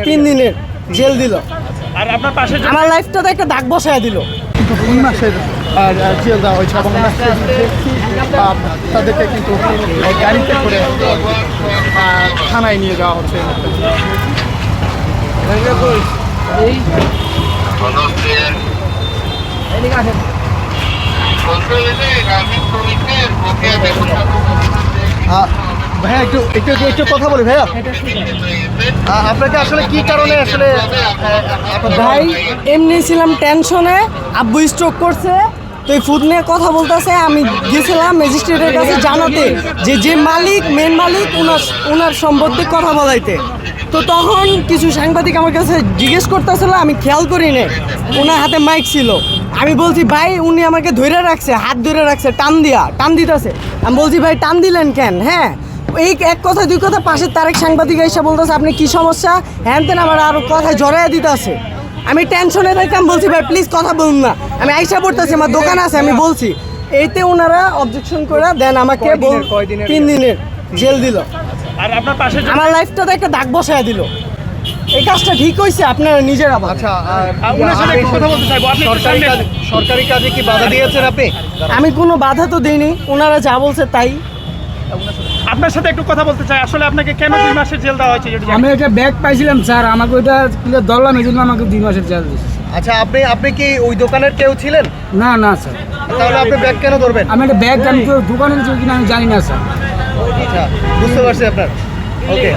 3 দিনের জেল দিল। আর আপনার পাশে আমার লাইফটাতে একটা দাগ বসায় দিল। 2 মাসের জেল দেওয়া হয়েছে এবং তাদেরকে কিন্তু গাড়িতে করে থানায় নিয়ে যাওয়া হচ্ছে। ভাইয়া একটু একটু একটু কথা বলি ভাইয়া, আপনাকে আসলে কি কারণে আসলে ভাই এমনি ছিলাম টেনশনে, আব্বু স্ট্রোক করছে, তো এই ফুড নিয়ে কথা বলতেছে। আমি গেছিলাম ম্যাজিস্ট্রেটের কাছে জানাতে যে মালিক মেন মালিক ওনার সম্পত্তি কথা বলাইতে। তো তখন কিছু সাংবাদিক আমার কাছে জিজ্ঞেস করতেছিল, আমি খেয়াল করি নে ওনার হাতে মাইক ছিল। আমি বলছি ভাই উনি আমাকে ধরে রাখছে, হাত ধরে রাখছে, টান দিতেছে। আমি বলছি ভাই টান দিলেন কেন? হ্যাঁ, এই এক কথা দুই কথা পাশের তারেক সাংবাদিক এসে বলতেছে আপনি কি সমস্যা হ্যান তেন, আমার আরো কথায় জড়াইয়া দিতেছে। আমি টেনশনে থাকতাম, বলছি ভাই প্লিজ কথা বলুন না, আমি আইসা পড়তেছি, আমার দোকান আছে, আমি বলছি। এইতে ওনারা অবজেকশন করে দেন আমাকে 3 দিনের জেল দিল। আর আপনার পাশে আমার লাইফটাতে একটা দাগ বসায় দিল। এই কাজটা ঠিক হয়েছে আপনারা নিজেরা? আচ্ছা, ওনার সাথে একটু কথা বলতে চাইবো। আপনি একটু সামনে আসুন। সরকারি কাজে কি বাধা দিয়েছেন আপনি? আমি কোনো বাধা তো দিইনি, ওনারা যা বলছে তাই। আপনার সাথে একটু কথা বলতে চাই, আসলে আপনাকে কেন 2 মাসের জেল দেওয়া হয়েছে? আমি একটা ব্যাগ পাইছিলাম স্যার, আমাকে ওইটা ক্লিয়ার ধরলাম, এই জন্য আমাকে 2 মাসের জেল দিয়েছে। আচ্ছা, আপনি কি ওই দোকানের কেউ ছিলেন? না না স্যার, তাহলে আপনি ব্যাগ কেন ধরবেন? আমি একটা ব্যাগ, আমি তো দোকানে কিনা আমি জানি না স্যার। আচ্ছা, বুঝতে পারছি আপনার। ওকে।